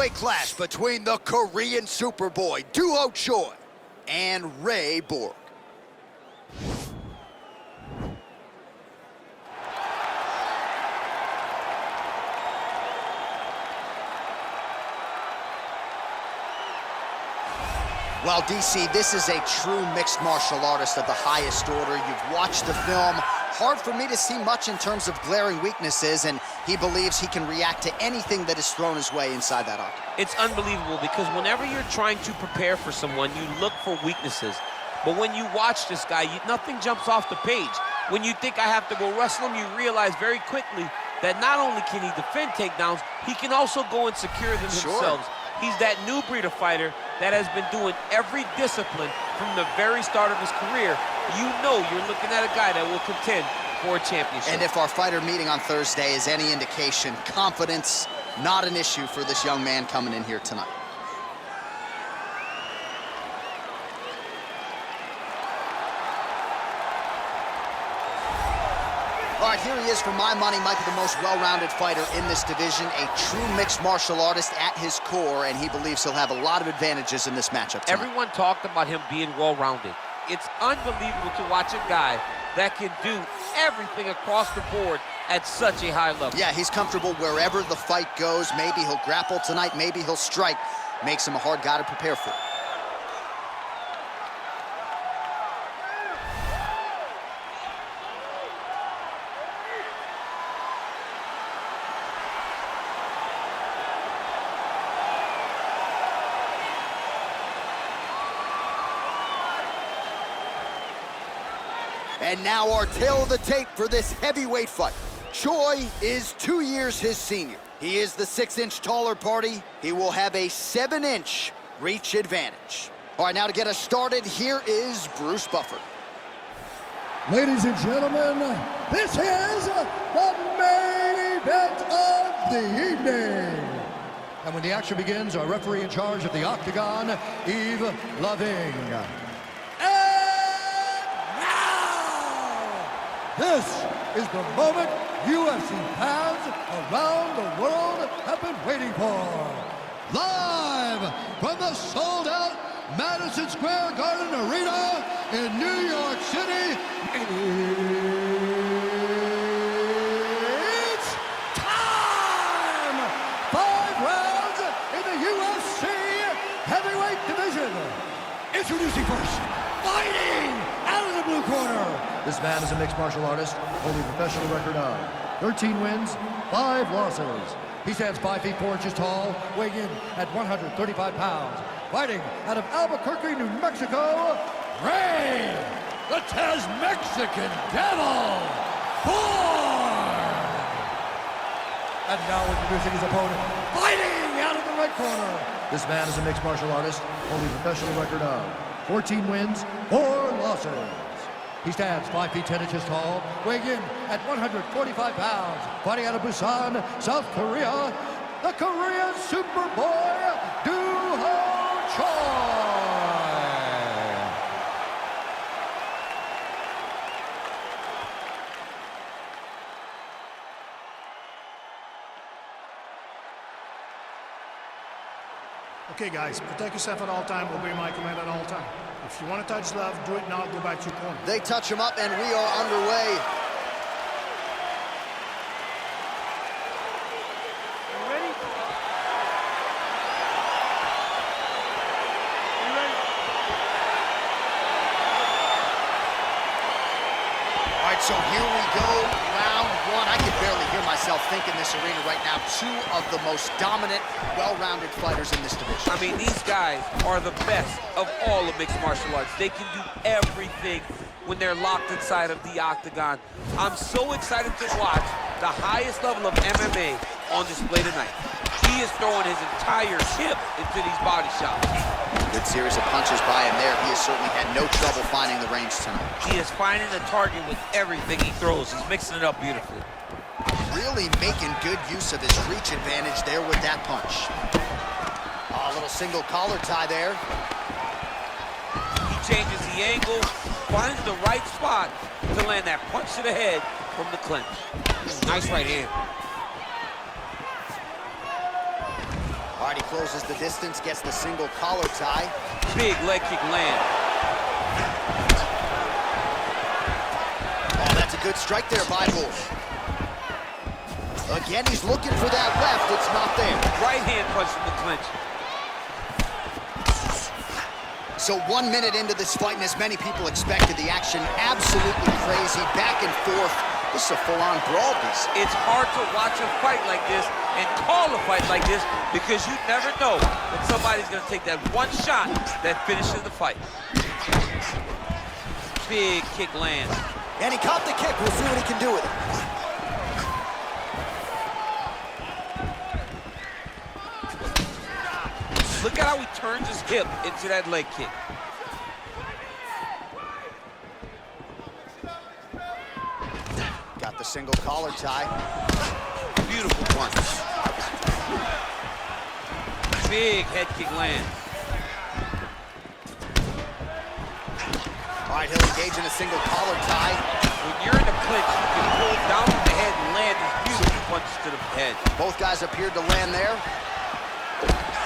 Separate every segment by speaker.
Speaker 1: heavyweight clash between the Korean Superboy duo Choi and Borg. Well, DC, this is a true mixed martial artist of the highest order. You've watched the film. Hard for me to see much in terms of glaring weaknesses, and he believes he can react to anything that is thrown his way inside that octagon.
Speaker 2: It's unbelievable because whenever you're trying to prepare for someone, you look for weaknesses. But when you watch this guy, nothing jumps off the page. When you think I have to go wrestle him, you realize very quickly that not only can he defend takedowns, he can also go and secure them himself. He's that new breed of fighter that has been doing every discipline from the very start of his career. You know you're looking at a guy that will contend for a championship.
Speaker 1: And if our fighter meeting on Thursday is any indication, confidence, not an issue for this young man coming in here tonight. All right, here he is for my money, might be the most well-rounded fighter in this division, a true mixed martial artist at his core, and he believes he'll have a lot of advantages in this matchup tonight.
Speaker 2: Everyone talked about him being well-rounded. It's unbelievable to watch a guy that can do everything across the board at such a high level.
Speaker 1: Yeah, he's comfortable wherever the fight goes. Maybe he'll grapple tonight, maybe he'll strike. Makes him a hard guy to prepare for. And now our tail of the tape for this heavyweight fight. Choi is 2 years his senior. He is the 6-inch taller party. He will have a 7-inch reach advantage. All right, now to get us started, here is Bruce Buffer.
Speaker 3: Ladies and gentlemen, this is the main event of the evening. And when the action begins, our referee in charge of the octagon, Yves Loving. This is the moment UFC fans around the world have been waiting for. Live from the sold-out Madison Square Garden Arena in New York City, it's time! 5 rounds in the UFC heavyweight division. Introducing first, fighting out of the blue corner. This man is a mixed martial artist, holding a professional record of 13 wins, 5 losses. He stands 5 feet 4 inches tall, weighing in at 135 pounds. Fighting out of Albuquerque, New Mexico, Ray, the Mexican Devil, Borg. And now introducing his opponent, fighting out of the right corner. This man is a mixed martial artist, holding a professional record of 14 wins, 4 losses. He stands 5 feet 10 inches tall, weighing in at 145 pounds. Fighting out of Busan, South Korea, the Korean Superboy, duo Choi.
Speaker 4: Okay, guys, protect yourself at all time. Obey my command at all time. If you want to touch love, do it now. Go back to your corner.
Speaker 1: They touch him up, and we are underway. All right, so here we go, round 1. I can barely hear myself think in this arena right now. 2 of the most dominant, well-rounded fighters in this division.
Speaker 2: I mean, these guys are the best of all of mixed martial arts. They can do everything when they're locked inside of the octagon. I'm so excited to watch the highest level of MMA on display tonight. He is throwing his entire hip into these body shots.
Speaker 1: Good series of punches by him there. He has certainly had no trouble finding the range tonight.
Speaker 2: He is finding the target with everything he throws. He's mixing it up beautifully.
Speaker 1: Really making good use of his reach advantage there with that punch. Oh, a little single collar tie there.
Speaker 2: He changes the angle, finds the right spot to land that punch to the head from the clinch. Nice right hand.
Speaker 1: All right, he closes the distance, gets the single collar tie.
Speaker 2: Big leg kick land.
Speaker 1: Oh, that's a good strike there by Borg. Again, he's looking for that left. It's not there.
Speaker 2: Right hand punch from the clinch.
Speaker 1: So 1 minute into this fight, and as many people expected, the action absolutely crazy, back and forth. This is a full-on brawl, DC.
Speaker 2: It's hard to watch a fight like this and call a fight like this because you never know when somebody's going to take that one shot that finishes the fight. Big kick lands.
Speaker 1: And he caught the kick. We'll see what he can do with it.
Speaker 2: Look at how he turns his hip into that leg kick.
Speaker 1: Got the single collar tie.
Speaker 2: Beautiful punch. Big head kick land.
Speaker 1: All right, he'll engage in a single collar tie.
Speaker 2: When you're in the clinch, you can pull down with the head and land these beautiful punches to the head.
Speaker 1: Both guys appeared to land there.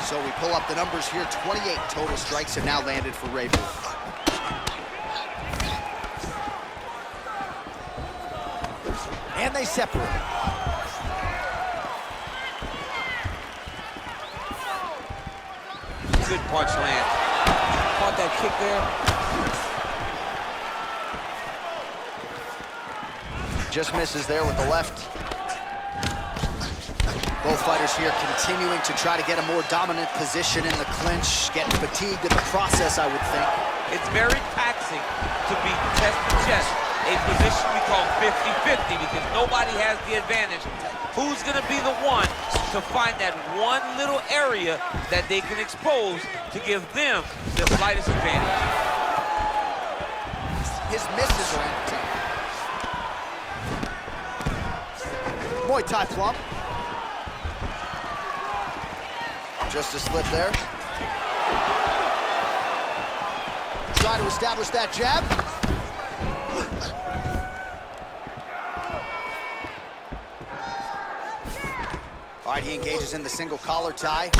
Speaker 1: So we pull up the numbers here. 28 total strikes have now landed for Raymond. And they separate.
Speaker 2: Good punch land. Caught that kick there.
Speaker 1: Just misses there with the left. Both fighters here continuing to try to get a more dominant position in the clinch, getting fatigued in the process, I would think.
Speaker 2: It's very taxing to be chest to chest, a position we call 50-50 because nobody has the advantage. Who's going to be the one to find that one little area that they can expose to give them the slightest advantage?
Speaker 1: His misses are entertaining. Muay Thai flop. Just a slip there. Try to establish that jab. All right, he engages in the single collar tie.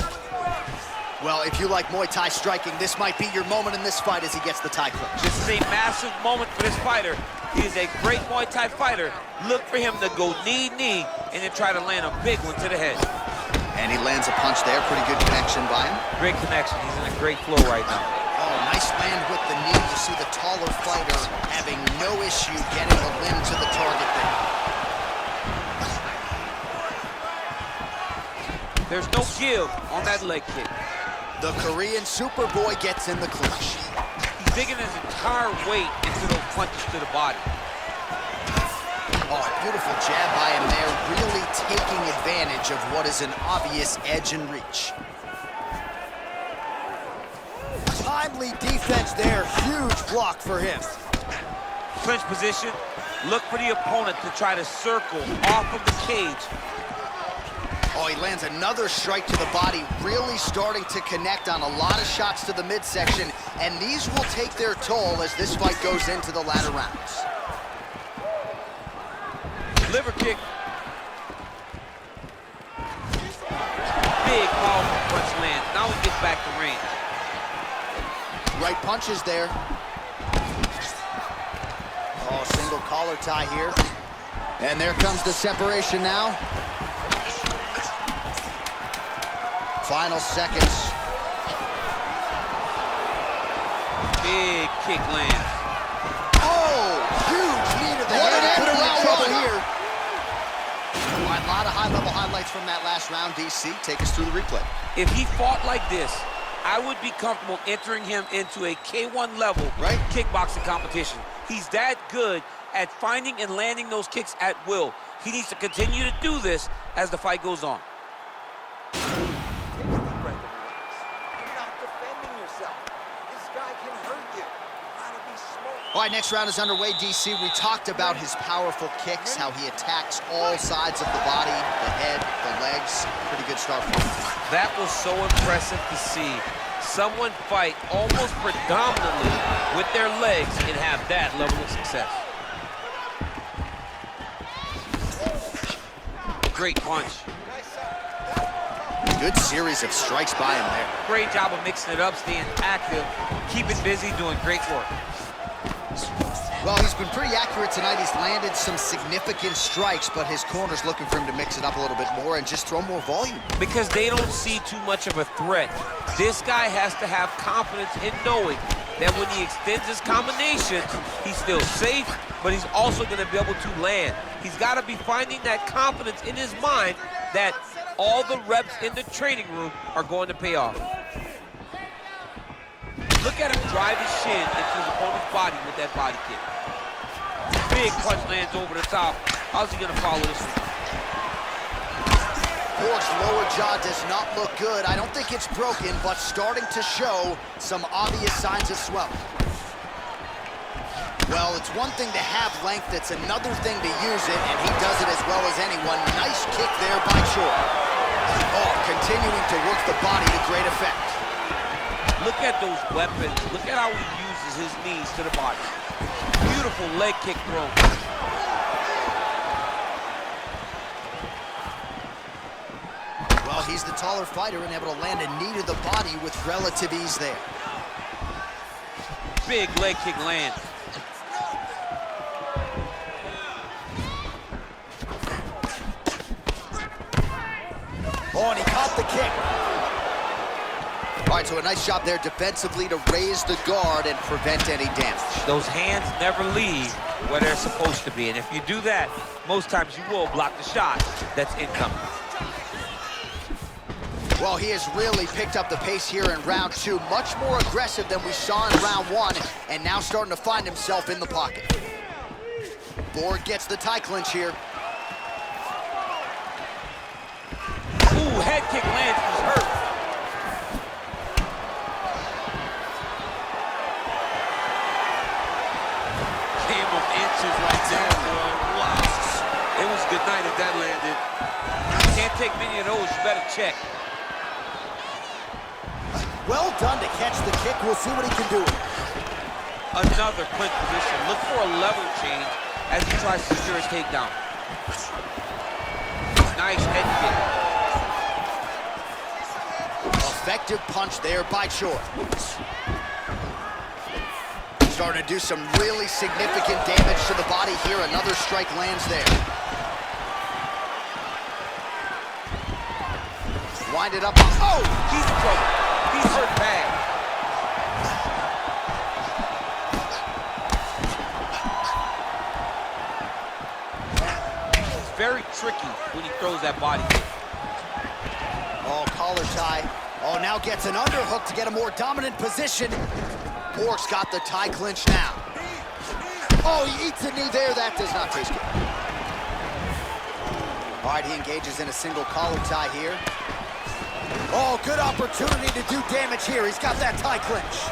Speaker 1: Well, if you like Muay Thai striking, this might be your moment in this fight as he gets the tie clinch.
Speaker 2: This is a massive moment for this fighter. He is a great Muay Thai fighter. Look for him to go knee-knee and then try to land a big one to the head.
Speaker 1: And he lands a punch there. Pretty good connection by him.
Speaker 2: Great connection. He's in a great flow right now.
Speaker 1: Oh, nice land with the knee. You see the taller fighter having no issue getting a limb to the target there.
Speaker 2: There's no give on that leg kick.
Speaker 1: The Korean Superboy gets in the clinch.
Speaker 2: He's digging his entire weight into those punches to the body.
Speaker 1: Oh, a beautiful jab by him there, really taking advantage of what is an obvious edge and reach. Timely defense there, huge block for him.
Speaker 2: Clinch position, look for the opponent to try to circle off of the cage.
Speaker 1: Oh, he lands another strike to the body, really starting to connect on a lot of shots to the midsection, and these will take their toll as this fight goes into the latter rounds.
Speaker 2: Liver kick. Big powerful punch land. Now he gets back to range.
Speaker 1: Right punches there. Oh, single collar tie here. And there comes the separation now. Final seconds.
Speaker 2: Big kick lands.
Speaker 1: Oh, huge knee to the head. Put around trouble here. A lot of high-level highlights from that last round, DC. Take us through the replay.
Speaker 2: If he fought like this, I would be comfortable entering him into a K1 level kickboxing competition. He's that good at finding and landing those kicks at will. He needs to continue to do this as the fight goes on.
Speaker 1: All right, next round is underway, DC. We talked about his powerful kicks, how he attacks all sides of the body, the head, the legs. Pretty good start for him.
Speaker 2: That was so impressive to see. Someone fight almost predominantly with their legs and have that level of success. Great punch.
Speaker 1: Good series of strikes by him there.
Speaker 2: Great job of mixing it up, staying active, keeping busy, doing great work.
Speaker 1: Well, he's been pretty accurate tonight. He's landed some significant strikes, but his corner's looking for him to mix it up a little bit more and just throw more volume.
Speaker 2: Because they don't see too much of a threat. This guy has to have confidence in knowing that when he extends his combinations, he's still safe, but he's also going to be able to land. He's got to be finding that confidence in his mind that all the reps in the training room are going to pay off. Look at him drive his shin into his opponent's body with that body kick. Big punch lands over the top. How's he going to follow this one?
Speaker 1: Borg's lower jaw does not look good. I don't think it's broken, but starting to show some obvious signs of swelling. Well, it's one thing to have length, it's another thing to use it, and he does it as well as anyone. Nice kick there by Choi. Oh, continuing to work the body to great effect.
Speaker 2: Look at those weapons. Look at how he uses his knees to the body. Beautiful leg kick throw.
Speaker 1: Well, he's the taller fighter and able to land a knee to the body with relative ease there.
Speaker 2: Big leg kick lands.
Speaker 1: Oh, and he caught the kick. All right, so a nice job there defensively to raise the guard and prevent any damage.
Speaker 2: Those hands never leave where they're supposed to be. And if you do that, most times you will block the shot that's incoming.
Speaker 1: Well, he has really picked up the pace here in round two. Much more aggressive than we saw in round one, and now starting to find himself in the pocket. Borg gets the tie clinch here.
Speaker 2: Ooh, head kick lands, he's hurt. Came up inches right there, boy. Wow. It was good night if that landed. Can't take many of those, you better check.
Speaker 1: Well done to catch the kick. We'll see what he can do.
Speaker 2: Another clinch position. Look for a level change as he tries to secure his takedown. Nice head kick.
Speaker 1: Effective punch there by Choi. Starting to do some really significant damage to the body here. Another strike lands there. Wind it up. Oh!
Speaker 2: He's in trouble. He's hurt bad. It's very tricky when he throws that body kick.
Speaker 1: Oh, collar tie. Oh, now gets an underhook to get a more dominant position. Borg's got the tie clinch now. Oh, he eats a knee there. That does not taste good. All right, he engages in a single collar tie here. Oh, good opportunity to do damage here. He's got that tie clinch.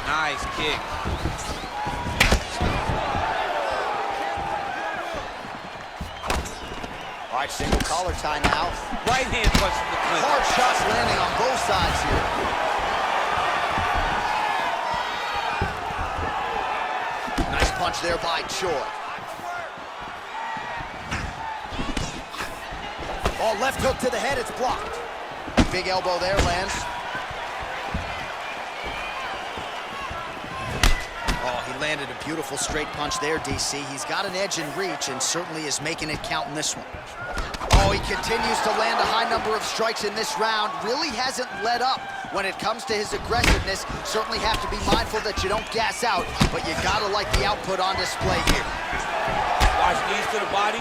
Speaker 2: Nice kick.
Speaker 1: All right, single collar tie now.
Speaker 2: Right hand punch from the clinch.
Speaker 1: Hard shots landing on both sides here. Nice punch there by Choi. Oh, left hook to the head, it's blocked. Big elbow there lands. Oh, he landed a beautiful straight punch there, DC. He's got an edge in reach and certainly is making it count in this one. Oh, he continues to land a high number of strikes in this round. Really hasn't let up when it comes to his aggressiveness. Certainly have to be mindful that you don't gas out, but you gotta like the output on display here.
Speaker 2: Watch knees to the body.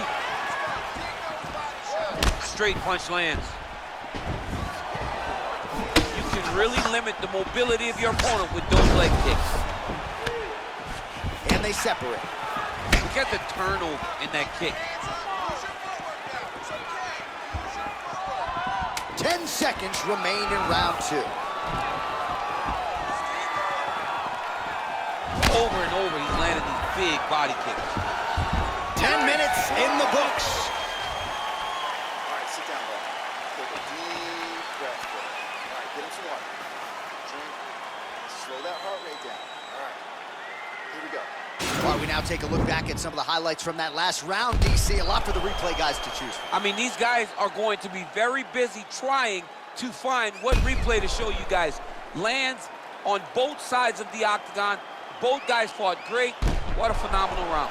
Speaker 2: Straight punch lands. You can really limit the mobility of your opponent with those leg kicks.
Speaker 1: And they separate.
Speaker 2: Look at the turnover in that kick.
Speaker 1: 10 seconds remain in round two.
Speaker 2: Over and over, he's landing these big body kicks.
Speaker 1: 10 minutes in the books.
Speaker 5: All right, sit down, bro. Take a deep breath. Bro. All right, get him some water. Drink. Slow that heart rate down. All right. Here we go.
Speaker 1: All right, we now take a look back at some of the highlights from that last round, DC. A lot for the replay guys to choose from.
Speaker 2: I mean, these guys are going to be very busy trying to find what replay to show you guys. Lands on both sides of the octagon. Both guys fought great. What a phenomenal round.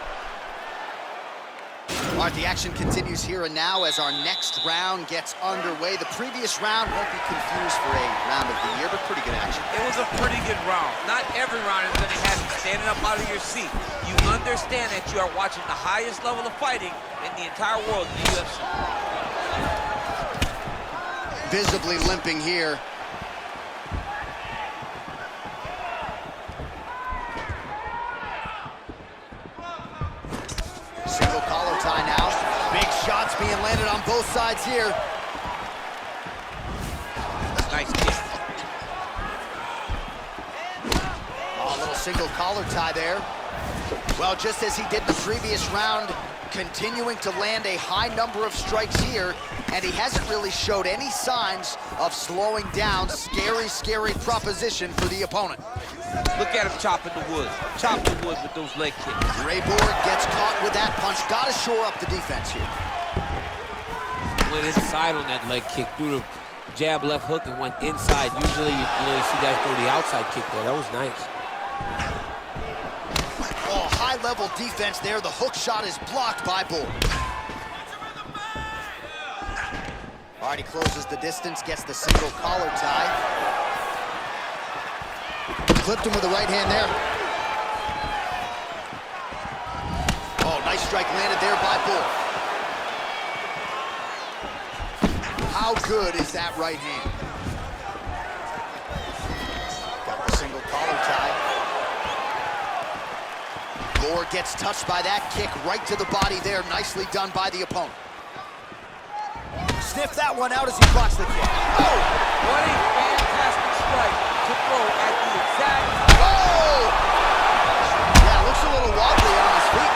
Speaker 1: All right, the action continues here and now as our next round gets underway. The previous round won't be confused for a round of the year, but pretty good action.
Speaker 2: It was a pretty good round. Not every round is going to have you standing up out of your seat. You understand that you are watching the highest level of fighting in the entire world in the UFC.
Speaker 1: Visibly limping here. Single collar tie now. Big shots being landed on both sides here.
Speaker 2: Nice kick.
Speaker 1: Oh, a little single collar tie there. Well, just as he did the previous round, continuing to land a high number of strikes here, and he hasn't really showed any signs of slowing down. Scary, scary proposition for the opponent.
Speaker 2: Look at him chopping the wood. Chop the wood with those leg kicks.
Speaker 1: Raymond gets caught with that punch. Got to shore up the defense here.
Speaker 6: Went inside on that leg kick, threw the jab, left hook, and went inside. Usually, you see guys throw the outside kick there. That was nice.
Speaker 1: Oh, high-level defense there. The hook shot is blocked by Borg. All right, he closes the distance, gets the single collar tie. Clipped him with the right hand there. Oh, nice strike landed there by Borg. How good is that right hand? Got the single collar tie. Borg gets touched by that kick right to the body there. Nicely done by the opponent. Sniffed that one out as he blocks the kick. Oh!
Speaker 2: What a fantastic strike to throw at the exact...
Speaker 1: Oh! Yeah, looks a little wobbly on his feet.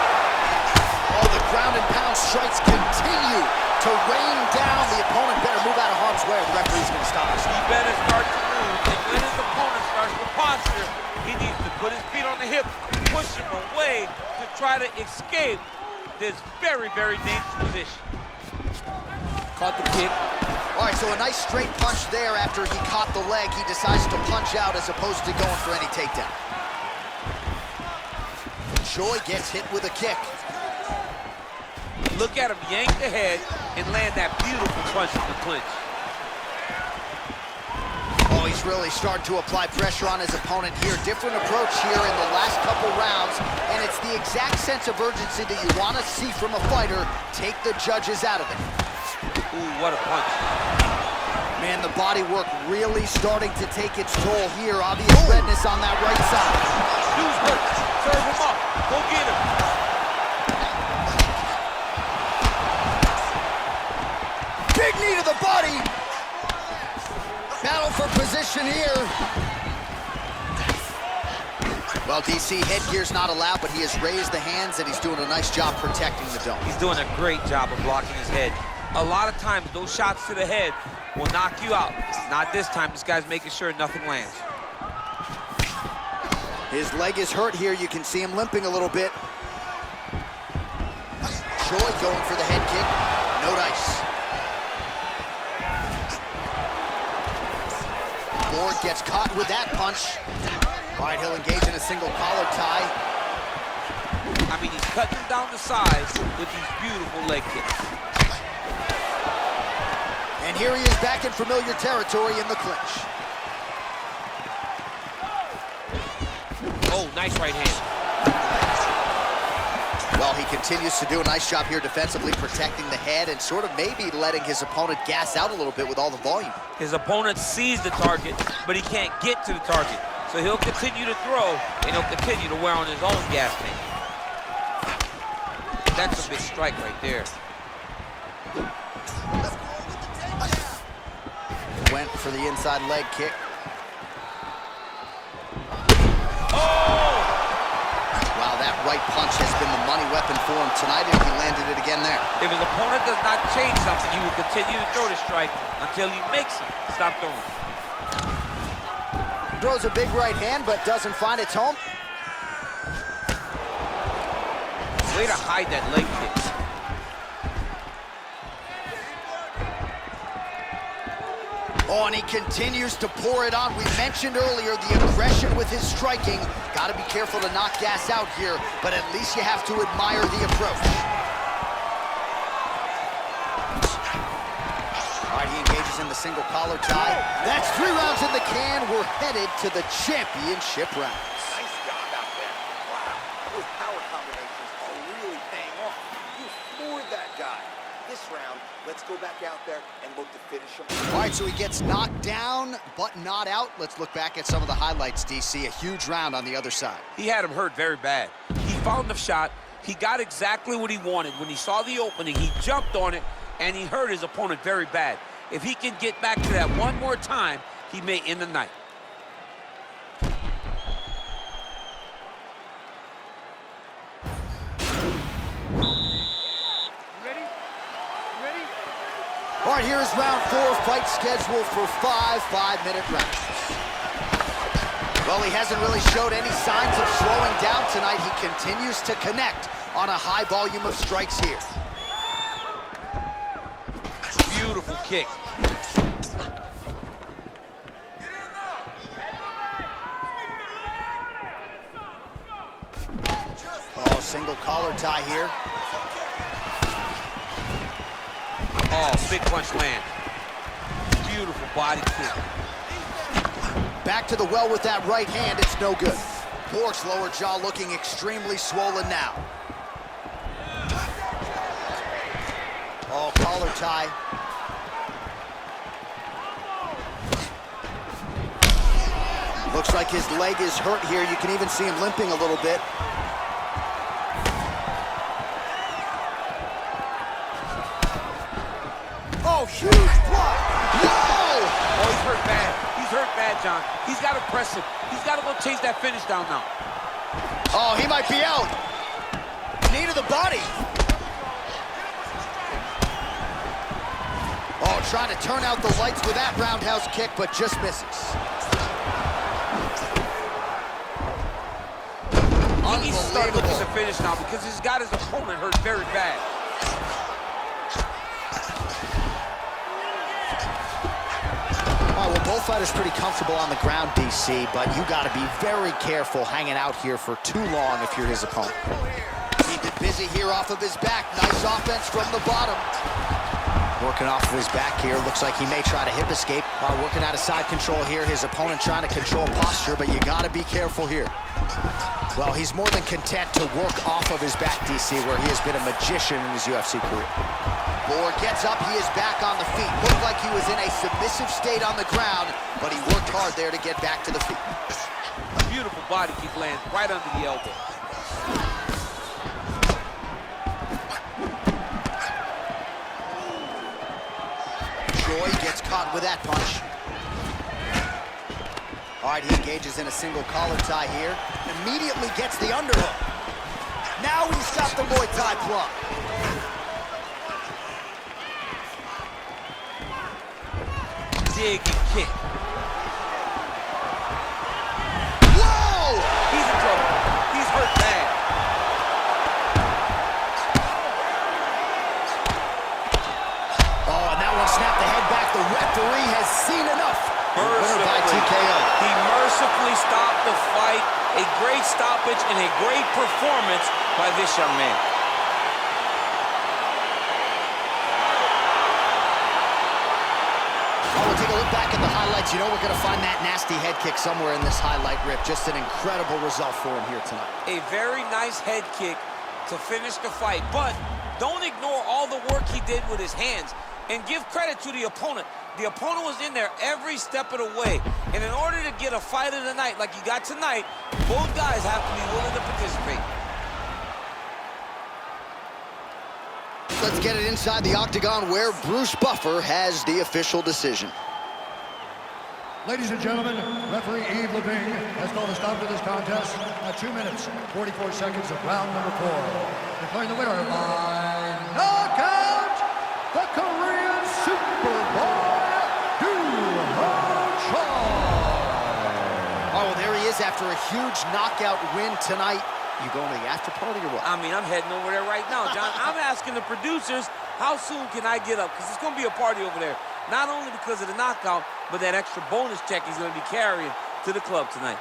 Speaker 1: Oh, the ground and pound strikes continue to rain down. The opponent better move out of harm's way or the referee's going to stop us.
Speaker 2: He better start to move, and when his opponent starts to posture, he needs to put his feet on the hip, push him away to try to escape this very, very dangerous position.
Speaker 6: Caught the kick.
Speaker 1: All right, so a nice straight punch there after he caught the leg. He decides to punch out as opposed to going for any takedown. Choi gets hit with a kick.
Speaker 2: Look at him yank the head and land that beautiful punch in the clinch.
Speaker 1: Oh, he's really starting to apply pressure on his opponent here. Different approach here in the last couple rounds, and it's the exact sense of urgency that you want to see from a fighter. Take the judges out of it.
Speaker 2: Ooh, what a punch.
Speaker 1: Man, the body work really starting to take its toll here. Obvious redness on that right side.
Speaker 2: Dude's hurt. Serve him up. Go get him.
Speaker 1: Big knee to the body. Battle for position here. Well, DC, headgear's not allowed, but he has raised the hands, and he's doing a nice job protecting the dome.
Speaker 2: He's doing a great job of blocking his head. A lot of times, those shots to the head will knock you out. Not this time. This guy's making sure nothing lands.
Speaker 1: His leg is hurt here. You can see him limping a little bit. Choi going for the head kick. No dice. Borg gets caught with that punch. All right, he'll engage in a single collar tie.
Speaker 2: I mean, he's cutting down the sides with these beautiful leg kicks.
Speaker 1: And here he is back in familiar territory in the clinch.
Speaker 2: Oh, nice right hand.
Speaker 1: Well, he continues to do a nice job here defensively, protecting the head and sort of maybe letting his opponent gas out a little bit with all the volume.
Speaker 2: His opponent sees the target, but he can't get to the target. So he'll continue to throw, and he'll continue to wear on his own gas tank. That's a big strike right there.
Speaker 1: Went for the inside leg kick.
Speaker 2: Oh!
Speaker 1: Wow, that right punch has been the money weapon for him tonight, and he landed it again there.
Speaker 2: If his opponent does not change something, he will continue to throw the strike until he makes it stop throwing.
Speaker 1: Throws a big right hand, but doesn't find its home.
Speaker 2: Way to hide that leg kick.
Speaker 1: Oh, and he continues to pour it on. We mentioned earlier the aggression with his striking. Got to be careful to knock gas out here, but at least you have to admire the approach. All right, he engages in the single collar tie. That's 3 rounds in the can. We're headed to the championship rounds.
Speaker 5: Nice job out there. Wow, those power combinations are really paying off. You floored that guy. This round, let's go back out there and look to finish him.
Speaker 1: All right, so he gets knocked down, but not out. Let's look back at some of the highlights, DC. A huge round on the other side.
Speaker 2: He had him hurt very bad. He found the shot. He got exactly what he wanted. When he saw the opening, he jumped on it, and he hurt his opponent very bad. If he can get back to that one more time, he may end the night.
Speaker 1: All right, here is round 4, fight scheduled for 5 5-minute rounds. Well, he hasn't really showed any signs of slowing down tonight. He continues to connect on a high volume of strikes here.
Speaker 2: Beautiful kick.
Speaker 1: Oh, single collar tie here.
Speaker 2: Oh, big punch land. Beautiful body kick.
Speaker 1: Back to the well with that right hand. It's no good. Borg's lower jaw looking extremely swollen now. Oh, collar tie. Looks like his leg is hurt here. You can even see him limping a little bit. Oh, huge block. Whoa!
Speaker 2: Oh, he's hurt bad. He's hurt bad, John. He's got to press him. He's got to go chase that finish down now.
Speaker 1: Oh, he might be out. Knee to the body. Oh, trying to turn out the lights with that roundhouse kick, but just misses.
Speaker 2: He needs to start looking to finish now because he's got his opponent hurt very bad.
Speaker 1: Oh, well, both fighters pretty comfortable on the ground, DC, but you got to be very careful hanging out here for too long if you're his opponent. Keep it busy here off of his back. Nice offense from the bottom. Working off of his back here. Looks like he may try to hip escape. Working out of side control here. His opponent trying to control posture, but you got to be careful here. Well, he's more than content to work off of his back, DC, where he has been a magician in his UFC career. Borg gets up, he is back on the feet. Looked like he was in a submissive state on the ground, but he worked hard there to get back to the feet.
Speaker 2: Beautiful body kick lands right under the elbow.
Speaker 1: Choi gets caught with that punch. All right, he engages in a single collar tie here. Immediately gets the underhook. Now he's got the Muay Thai plug.
Speaker 2: Dig and kick.
Speaker 1: Whoa!
Speaker 2: He's in trouble. He's hurt bad.
Speaker 1: Oh, and that one snapped the head back. The referee has seen enough. Winner by TKO.
Speaker 2: He mercifully stopped the fight. A great stoppage and a great performance by this young man.
Speaker 1: We'll take a look back at the highlights. You know we're going to find that nasty head kick somewhere in this highlight rip. Just an incredible result for him here tonight.
Speaker 2: A very nice head kick to finish the fight, but don't ignore all the work he did with his hands and give credit to the opponent. The opponent was in there every step of the way, and in order to get a fight of the night like you got tonight, both guys have to be willing to participate.
Speaker 1: Let's get it inside the octagon where Bruce Buffer has the official decision.
Speaker 3: Ladies and gentlemen, referee Yves Leving has called a stop to this contest at 2 minutes, 44 seconds of round number 4. Declaring the winner by knockout, the Korean Superboy,
Speaker 1: Choi. Oh, well, there he is after a huge knockout win tonight. You going to the after party or what?
Speaker 2: I mean, I'm heading over there right now, John. I'm asking the producers, how soon can I get up? Because it's going to be a party over there. Not only because of the knockout, but that extra bonus check he's going to be carrying to the club tonight.